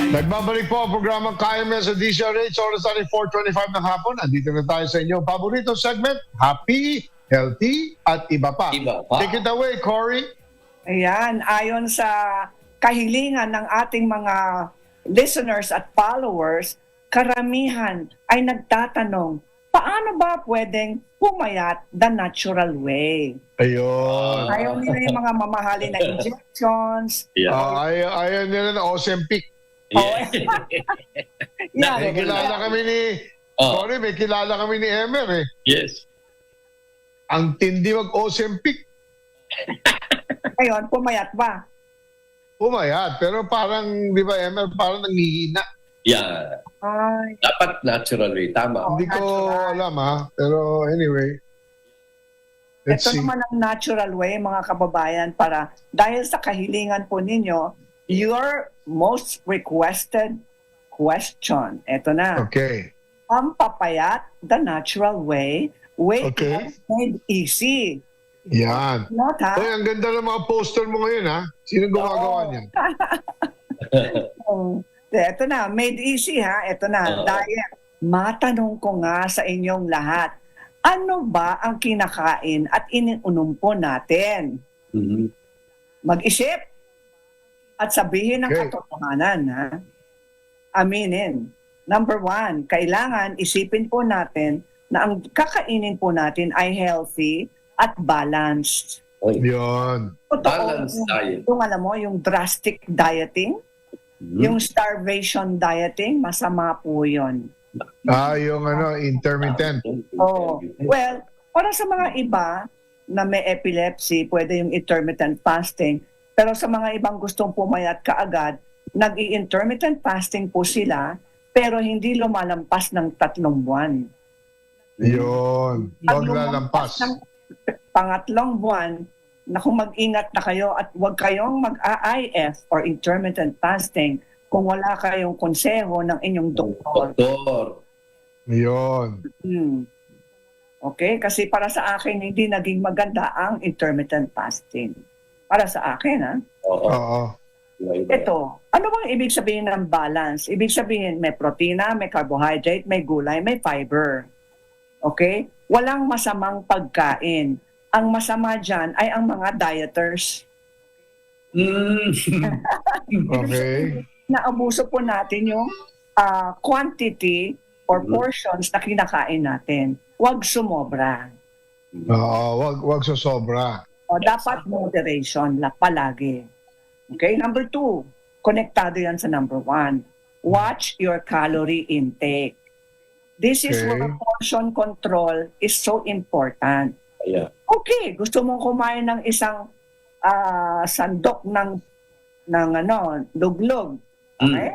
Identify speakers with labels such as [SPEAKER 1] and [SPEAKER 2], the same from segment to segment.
[SPEAKER 1] Nagbabalik po ang programang KMS sa DCRH, oras natin 4:25 ng hapon. Andito na tayo sa inyong paborito segment, Happy, Healthy, at Iba Pa.
[SPEAKER 2] Iba pa.
[SPEAKER 1] Take it away, Cory.
[SPEAKER 3] Ayan, ayon sa kahilingan ng ating mga listeners at followers, karamihan ay nagtatanong, paano ba pwedeng pumayat the natural way?
[SPEAKER 1] Ayun.
[SPEAKER 3] Ayaw nila yung mga mamahalin na injections.
[SPEAKER 2] Yeah.
[SPEAKER 1] Ayaw nila na Ozempic.
[SPEAKER 2] Yeah.
[SPEAKER 3] Yan.
[SPEAKER 1] May kilala kami ni, Cory, may kilala kami ni Emer eh.
[SPEAKER 2] Yes.
[SPEAKER 1] Ang tindi mag-Ozempic.
[SPEAKER 3] Ngayon, pumayat ba?
[SPEAKER 1] Pumayat, pero parang, di ba Emer, parang nanghihina.
[SPEAKER 2] Yeah.
[SPEAKER 3] Ay,
[SPEAKER 2] Dapat natural way. Tama.
[SPEAKER 1] Hindi ko
[SPEAKER 3] natural.
[SPEAKER 1] alam ha, pero anyway. Let's
[SPEAKER 3] ito
[SPEAKER 1] see.
[SPEAKER 3] naman ang natural way, mga kababayan, para dahil sa kahilingan po ninyo, your most requested question. Ito na.
[SPEAKER 1] Okay.
[SPEAKER 3] Pampapayat the natural way, weight
[SPEAKER 1] Okay.
[SPEAKER 3] loss made easy.
[SPEAKER 1] Yan.
[SPEAKER 3] Not ha?
[SPEAKER 1] Hoy, ang ganda ng mga poster mo ngayon ha. Sino gumagawa niyan?
[SPEAKER 3] Ito na, made easy ha. Ito na,
[SPEAKER 2] Oo.
[SPEAKER 3] diet. Matanong ko nga sa inyong lahat, ano ba ang kinakain at iniunom po natin?
[SPEAKER 2] Mhm.
[SPEAKER 3] Mag-isip at sabihin ang
[SPEAKER 1] Okay.
[SPEAKER 3] katotohanan. Ha? Aminin. Number 1, kailangan isipin po natin na ang kakainin po natin ay healthy at balanced.
[SPEAKER 2] Oy.
[SPEAKER 1] Yun.
[SPEAKER 2] Balanced diet.
[SPEAKER 3] Yung alam mo, yung drastic dieting,
[SPEAKER 2] Mhm.
[SPEAKER 3] yung starvation dieting, masama po yun.
[SPEAKER 1] Yung intermittent.
[SPEAKER 3] Oh, well, para sa mga iba na may epilepsy, pwede yung intermittent fasting. Pero sa mga ibang gustong pumayat kaagad, nag-i-intermittent fasting po sila, pero hindi lumalampas ng 3 buwan.
[SPEAKER 1] Yun.
[SPEAKER 3] Pag
[SPEAKER 1] Huwag lalampas.
[SPEAKER 3] ng pangatlong buwan, na kung mag-ingat na kayo at huwag kayong mag-AIF or intermittent fasting kung wala kayong konseho ng inyong doktor.
[SPEAKER 2] Doktor.
[SPEAKER 1] Yun.
[SPEAKER 3] Okay? Kasi para sa akin, hindi naging maganda ang intermittent fasting. Para sa akin, ha?
[SPEAKER 2] Oo.
[SPEAKER 1] Oo.
[SPEAKER 3] Ito, ano bang ibig sabihin ng balance? Ibig sabihin, may protina, may carbohydrate, may gulay, may fiber. Okay? Walang masamang pagkain. Ang masama dyan ay ang mga dieters.
[SPEAKER 2] Mm.
[SPEAKER 1] Okay.
[SPEAKER 3] Naabuso po natin yung quantity or portions na kinakain natin. Huwag sumobra.
[SPEAKER 1] Oo. Wag sosobra.
[SPEAKER 3] O, dapat moderation palagi. Okay? Number 2, konektado yan sa number 1. Watch your calorie intake. This is
[SPEAKER 1] Okay.
[SPEAKER 3] where portion control is so important.
[SPEAKER 2] Yeah.
[SPEAKER 3] Okay, gusto mong kumain ng isang sandok ng luglog. Okay?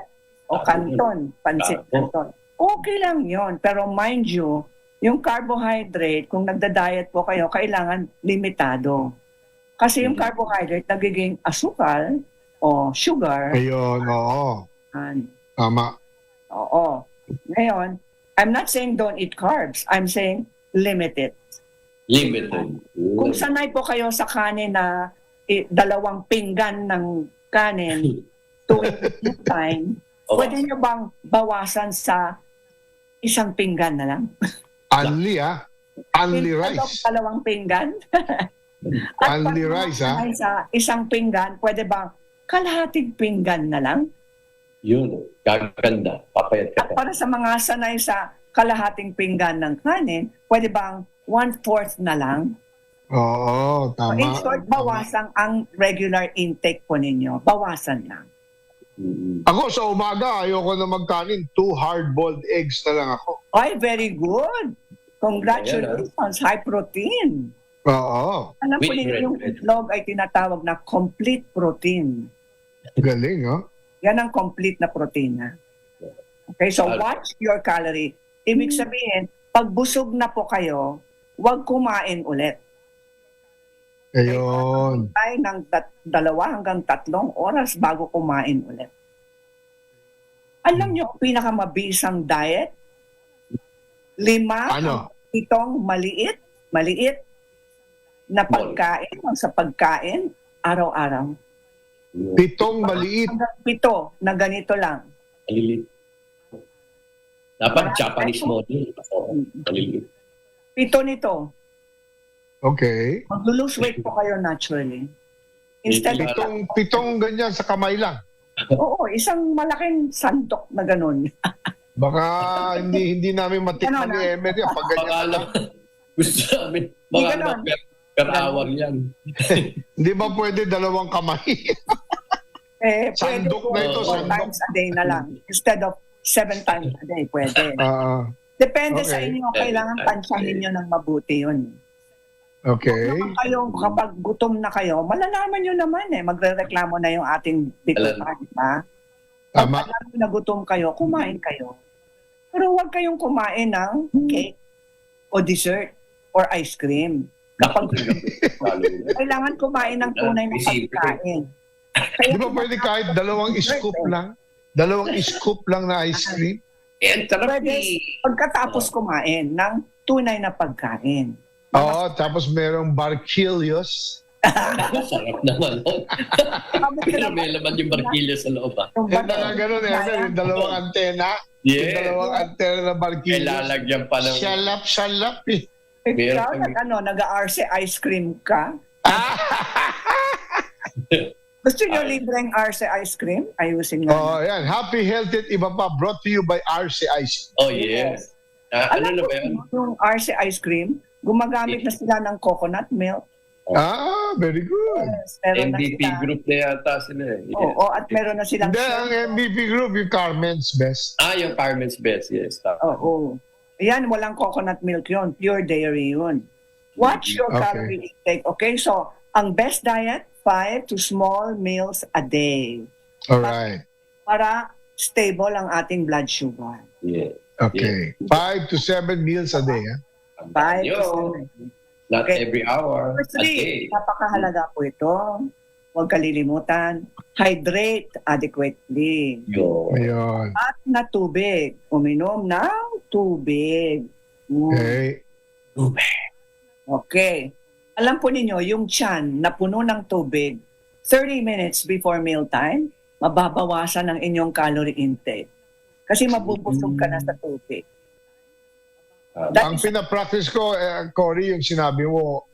[SPEAKER 3] O kanton, pansit kanton. Okay lang yon. Pero mind you, yung carbohydrate, kung nagda-diet po kayo, kailangan limitado. Kasi yung carbohydrate nagiging asukal o sugar.
[SPEAKER 1] Ayun. Oo. Tama.
[SPEAKER 3] Oo. Ngayon, I'm not saying don't eat carbs. I'm saying limit it.
[SPEAKER 2] Limited.
[SPEAKER 3] Kung sanay po kayo sa kanin na 2 pinggan ng kanin tuwing eat time,
[SPEAKER 2] Oo.
[SPEAKER 3] pwede nyo bang bawasan sa 1 pinggan na lang?
[SPEAKER 1] Only Only
[SPEAKER 3] Instead of
[SPEAKER 1] rice.
[SPEAKER 3] 2 pinggan?
[SPEAKER 1] Only rice, ha?
[SPEAKER 3] Sa 1 pinggan, pwede bang kalahating pinggan na lang?
[SPEAKER 2] Yun. Gaganda. Papayat ka
[SPEAKER 3] At
[SPEAKER 2] pa.
[SPEAKER 3] para sa mga sanay sa kalahating pinggan ng kanin, pwede bang 1/4 na lang?
[SPEAKER 1] Oo.
[SPEAKER 3] So
[SPEAKER 1] Tama.
[SPEAKER 3] in short, bawasan ang regular intake po ninyo. Bawasan lang.
[SPEAKER 2] Mhm.
[SPEAKER 1] Ako sa umaga, ayoko na magkanin. 2 hard-boiled eggs na lang ako.
[SPEAKER 3] Ay, very good. Congratulations. High protein.
[SPEAKER 1] Oo.
[SPEAKER 3] Alam po
[SPEAKER 2] With
[SPEAKER 3] ninyo,
[SPEAKER 2] red
[SPEAKER 3] yung
[SPEAKER 2] bread.
[SPEAKER 3] itlog ay tinatawag na complete protein.
[SPEAKER 1] Galing, oh.
[SPEAKER 3] Yan ang complete na protina. Okay, so watch your calorie. Ibig sabihin, pag busog na po kayo, huwag kumain ulit.
[SPEAKER 1] Ayun.
[SPEAKER 3] Ay ng 2 hanggang 3 oras bago kumain ulit. Alam niyo ang pinakamabisang diet? 5
[SPEAKER 1] Ano?
[SPEAKER 3] 7 maliit na pagkain, sa pagkain, araw-araw.
[SPEAKER 1] 7 maliit.
[SPEAKER 3] Hanggang 7 na ganito lang.
[SPEAKER 2] Maliliit. Dapat Japanese model. Oo, maliliit.
[SPEAKER 3] 7 nito.
[SPEAKER 1] Okay.
[SPEAKER 3] Mag-lose weight po kayo naturally. Instead of,
[SPEAKER 1] Pitong ganyan sa kamay lang.
[SPEAKER 3] oo, isang malaking sandok na ganun.
[SPEAKER 1] Baka hindi namin matikman
[SPEAKER 3] Ano
[SPEAKER 1] ni
[SPEAKER 3] na?
[SPEAKER 1] Emery pag ganyan.
[SPEAKER 2] Baka lang. Gusto namin.
[SPEAKER 3] Hindi
[SPEAKER 2] Baka
[SPEAKER 3] ganon.
[SPEAKER 2] naman per hour yan.
[SPEAKER 1] Hindi ba pwede dalawang kamay?
[SPEAKER 3] Pwede
[SPEAKER 1] Sandok
[SPEAKER 3] po
[SPEAKER 1] na ito,
[SPEAKER 3] 4
[SPEAKER 1] sandok.
[SPEAKER 3] times a day na lang. Instead of 7 times a day, pwede. Depende sa
[SPEAKER 1] Okay.
[SPEAKER 3] inyo, kailangan tansyahin nyo ng mabuti yun.
[SPEAKER 1] Okay.
[SPEAKER 3] Naman kayo, kapag gutom na kayo, malalaman nyo naman magre-reklamo na yung ating bituka, di ba? Pag
[SPEAKER 1] Tama.
[SPEAKER 3] alam nyo na gutom kayo, kumain kayo. Pero huwag kayong kumain ng cake o dessert or ice cream. Kapag kailangan kumain ng tunay na pagkain.
[SPEAKER 1] Di ba pwede kahit dalawang scoop lang? Dalawang scoop lang na ice cream?
[SPEAKER 2] And sarap
[SPEAKER 3] Pwede pagkatapos kumain ng tunay na pagkain.
[SPEAKER 1] Oo, tapos merong barquillos.
[SPEAKER 2] Sarap naman. Pero may laman yung barkilyo sa loob.
[SPEAKER 3] Yung
[SPEAKER 1] Yung talaga ganun, yung dalawang antena. Yung
[SPEAKER 2] Yeah.
[SPEAKER 1] dalawang antena na
[SPEAKER 2] May
[SPEAKER 1] barquillos.
[SPEAKER 2] lalagyan pa ng...
[SPEAKER 1] Shalap eh.
[SPEAKER 3] Ikaw, nag-RC ice cream ka? Gusto nyo libreng RC ice cream? Ayusin
[SPEAKER 1] Oh,
[SPEAKER 3] nga.
[SPEAKER 1] yan. Happy, healthy at iba pa. Brought to you by RC Ice.
[SPEAKER 2] Oh, yes. Ano
[SPEAKER 3] Alam
[SPEAKER 2] na
[SPEAKER 3] mo
[SPEAKER 2] ba yun?
[SPEAKER 3] yung RC ice cream, gumagamit na sila ng coconut milk.
[SPEAKER 1] Very good.
[SPEAKER 3] Meron na
[SPEAKER 2] MVP
[SPEAKER 3] sila.
[SPEAKER 2] group na yata sila. Yes.
[SPEAKER 3] Oo, at meron na silang...
[SPEAKER 1] Hindi, ang MVP group, yung Carmen's Best.
[SPEAKER 2] Yung Carmen's Best, yes.
[SPEAKER 3] Oo. Ayan, walang coconut milk yun. Pure dairy yun. Watch your
[SPEAKER 1] Okay.
[SPEAKER 3] calorie intake. Okay, so ang best diet, 5 to small meals a day.
[SPEAKER 1] Alright.
[SPEAKER 3] Para stable ang ating blood sugar.
[SPEAKER 2] Yeah.
[SPEAKER 1] Okay. 5 to 7 meals a day. Ha?
[SPEAKER 3] 5 to
[SPEAKER 2] Yun.
[SPEAKER 3] 7.
[SPEAKER 2] Not
[SPEAKER 3] Okay.
[SPEAKER 2] every hour.
[SPEAKER 3] Number
[SPEAKER 2] A day.
[SPEAKER 3] 3, napakahalaga po ito. Huwag kalilimutan. Hydrate adequately.
[SPEAKER 2] Yun.
[SPEAKER 1] Ayun.
[SPEAKER 3] At na tubig. Uminom ng tubig.
[SPEAKER 1] Okay.
[SPEAKER 3] Okay. Alam po ninyo, yung tiyan na puno ng tubig, 30 minutes before mealtime, mababawasan ang inyong calorie intake. Kasi mabubusog ka na sa tubig.
[SPEAKER 1] Ang pinapractice ko, Cory, yung sinabi mo,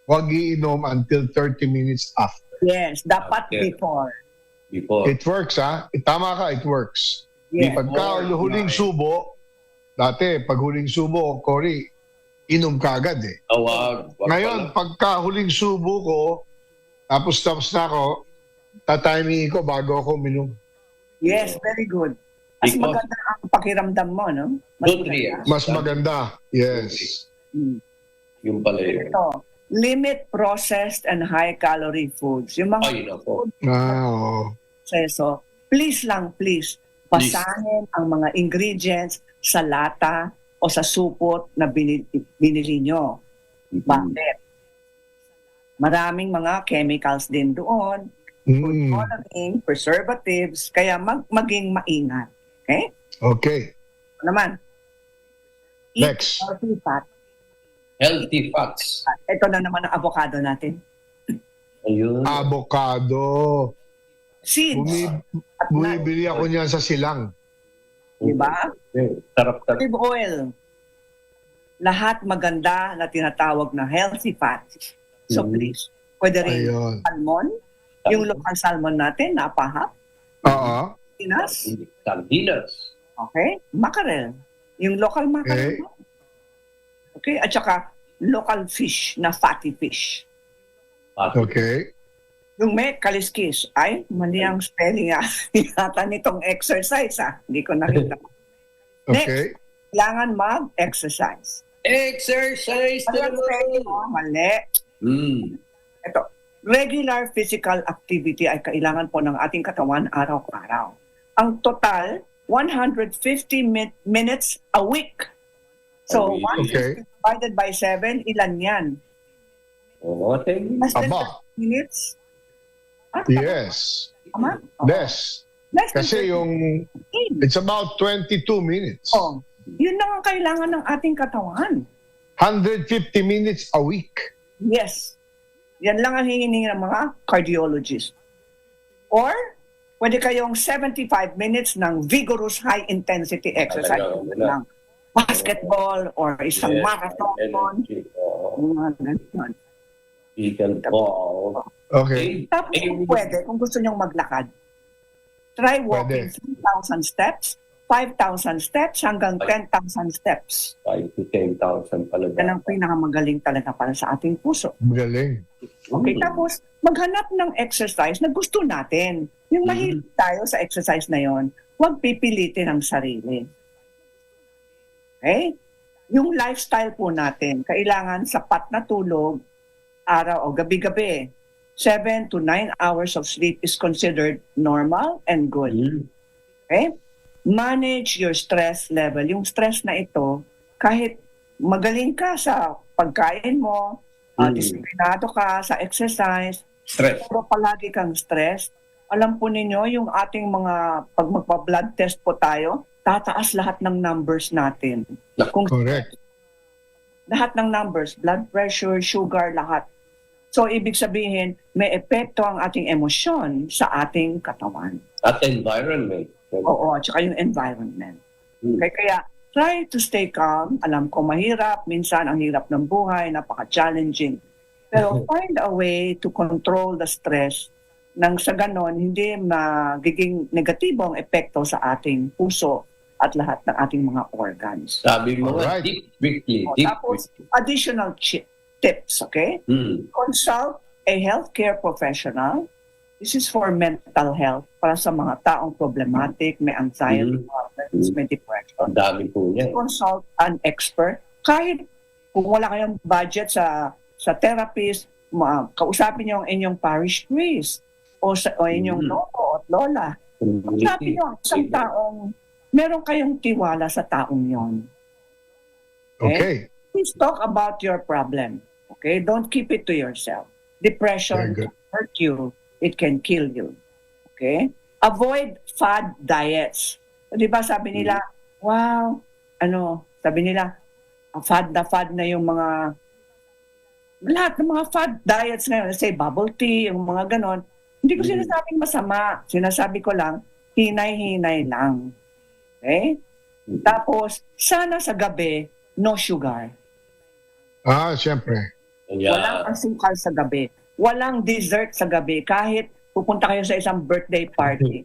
[SPEAKER 1] huwag iinom until 30 minutes after.
[SPEAKER 3] Yes, dapat
[SPEAKER 2] Okay.
[SPEAKER 3] before.
[SPEAKER 2] Before.
[SPEAKER 1] It works, ha? Tama ka, it works.
[SPEAKER 3] Yes.
[SPEAKER 1] Pagka huling subo, dati, pag huling subo, Cory, inom ka agad eh.
[SPEAKER 2] Wag
[SPEAKER 1] Ngayon, pagka huling subo ko, tapos na ako, tatimingin ko bago ako uminom.
[SPEAKER 3] Yes, very good. Mas
[SPEAKER 2] Because-
[SPEAKER 3] maganda ang pakiramdam mo, no? Mas
[SPEAKER 2] Good
[SPEAKER 3] maganda.
[SPEAKER 2] years.
[SPEAKER 1] Mas maganda. Yes.
[SPEAKER 3] Hmm.
[SPEAKER 2] Yung pala yun.
[SPEAKER 3] Ito, limit processed and high-calorie foods. Yung mga
[SPEAKER 2] Ay, nako.
[SPEAKER 1] Oo.
[SPEAKER 3] proseso, please lang, please, basahin ang mga ingredients sa lata o sa supot na binili nyo. Bakit? Maraming mga chemicals din doon, food
[SPEAKER 1] Mm.
[SPEAKER 3] coloring, preservatives, kaya maging maingat. Okay?
[SPEAKER 1] Okay.
[SPEAKER 3] Ano naman?
[SPEAKER 1] Next.
[SPEAKER 3] Healthy fat.
[SPEAKER 2] Healthy fats.
[SPEAKER 3] Ito na naman ang avocado natin.
[SPEAKER 2] Ayun.
[SPEAKER 1] Avocado.
[SPEAKER 3] Seeds. At nuts.
[SPEAKER 1] Bumibili ako niyan sa silang.
[SPEAKER 3] Diba?
[SPEAKER 2] Sarap.
[SPEAKER 3] Olive oil. Lahat maganda na tinatawag na healthy fats. So please, pwede rin
[SPEAKER 1] Ayun.
[SPEAKER 3] salmon. Yung local salmon natin, napahap.
[SPEAKER 1] Oo.
[SPEAKER 3] Pinas.
[SPEAKER 2] Sardinas.
[SPEAKER 3] Okay? Mackerel. Yung local mackerel. Okay? At saka local fish na fatty fish.
[SPEAKER 1] Okay.
[SPEAKER 3] Yung may kaliskis. Ay, mali ang spelling yata nitong exercise Hindi ko nakita.
[SPEAKER 1] Okay.
[SPEAKER 3] Kailangan mag-exercise.
[SPEAKER 2] Exercise
[SPEAKER 3] Mali ang spelling Mali. Ito. Regular physical activity ay kailangan po ng ating katawan araw-araw. Ang total, 150 minutes a week. So,
[SPEAKER 2] A week.
[SPEAKER 3] 150 divided by 7, ilan yan?
[SPEAKER 2] Okay.
[SPEAKER 3] Less than
[SPEAKER 1] Aba.
[SPEAKER 3] 30 minutes?
[SPEAKER 1] Yes.
[SPEAKER 3] Tama?
[SPEAKER 1] Less.
[SPEAKER 3] Less than
[SPEAKER 1] Kasi
[SPEAKER 3] 30
[SPEAKER 1] yung, it's about 22 minutes.
[SPEAKER 3] Oh, yun lang ang kailangan ng ating katawan.
[SPEAKER 1] 150 minutes a week.
[SPEAKER 3] Yes. Yan lang ang hihiningi ng mga cardiologists. Or, pwede kayong 75 minutes ng vigorous high-intensity exercise.
[SPEAKER 2] Talaga.
[SPEAKER 3] Ng basketball or isang
[SPEAKER 2] Yes,
[SPEAKER 3] marathon.
[SPEAKER 2] energy.
[SPEAKER 3] Mga ganun.
[SPEAKER 2] Pickleball.
[SPEAKER 1] Okay.
[SPEAKER 3] Tapos kung pwede, kung gusto nyong maglakad, try walking 3,000 steps, 5,000 steps hanggang 10,000 steps.
[SPEAKER 2] 5 to 10,000 pala.
[SPEAKER 3] Yan ang pinakamagaling talaga para sa ating puso.
[SPEAKER 1] Magaling.
[SPEAKER 3] Okay, tapos maghanap ng exercise na gusto natin. Yung mahilig tayo sa exercise na yon, huwag pipilitin ang sarili. Okay? Yung lifestyle po natin, kailangan sapat na tulog, araw o gabi-gabi. 7 to 9 hours of sleep is considered normal and good. Okay? Manage your stress level. Yung stress na ito, kahit magaling ka sa pagkain mo, disiplinado ka sa exercise,
[SPEAKER 2] Stress.
[SPEAKER 3] pero palagi kang stress, alam po ninyo, yung ating mga, pag magpa-blood test po tayo, tataas lahat ng numbers natin. Kung
[SPEAKER 1] Correct.
[SPEAKER 3] lahat ng numbers, blood pressure, sugar, lahat. So, ibig sabihin, may epekto ang ating emosyon sa ating katawan.
[SPEAKER 2] At environment.
[SPEAKER 3] Oo, at saka yung environment. Kaya, try to stay calm. Alam ko mahirap, minsan ang hirap ng buhay, napaka-challenging. Pero find a way to control the stress nang sa ganon, hindi magiging negatibo ang epekto sa ating puso at lahat ng ating mga organs.
[SPEAKER 2] Sabi mo,
[SPEAKER 1] Alright.
[SPEAKER 2] deep weekly.
[SPEAKER 3] O,
[SPEAKER 2] Deep
[SPEAKER 3] tapos,
[SPEAKER 2] weekly.
[SPEAKER 3] additional tips, okay? Consult a healthcare professional. This is for mental health, para sa mga taong problematic, may anxiety problems, may depression.
[SPEAKER 2] Ang dami po niya.
[SPEAKER 3] Consult an expert. Kahit kung wala kayong budget sa therapist, kausapin niyo ang inyong parish priest o inyong lolo at lola. Kausapin niyo ang isang taong meron kayong tiwala sa taong yon.
[SPEAKER 1] Okay.
[SPEAKER 3] Please talk about your problem. Okay? Don't keep it to yourself. Depression
[SPEAKER 1] Very good.
[SPEAKER 3] can hurt you. It can kill you. Okay? Avoid fad diets. Di ba sabi nila, wow, sabi nila, fad na yung mga, lahat ng mga fad diets ngayon, say bubble tea, yung mga ganon. Hindi ko sinasabing masama. Sinasabi ko lang, hinay-hinay lang. Okay? Tapos, sana sa gabi, no sugar.
[SPEAKER 1] Siyempre.
[SPEAKER 3] Walang asukal sa gabi. Walang dessert sa gabi. Kahit pupunta kayo sa isang birthday party,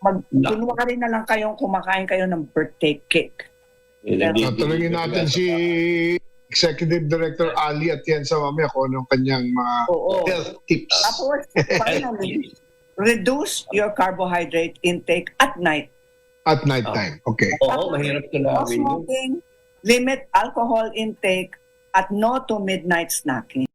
[SPEAKER 3] magtulungan ka rin na lang kayong kumakain kayo ng birthday cake.
[SPEAKER 1] Tatulungin natin si Executive Director Ali Atienza mamaya kung anong kanyang mga health tips.
[SPEAKER 3] Tapos, finally, reduce your carbohydrate intake at night.
[SPEAKER 1] At night time. Okay.
[SPEAKER 2] Oo, mahirap ko
[SPEAKER 3] No
[SPEAKER 2] namin yun.
[SPEAKER 3] smoking, limit alcohol intake, at no to midnight snacking.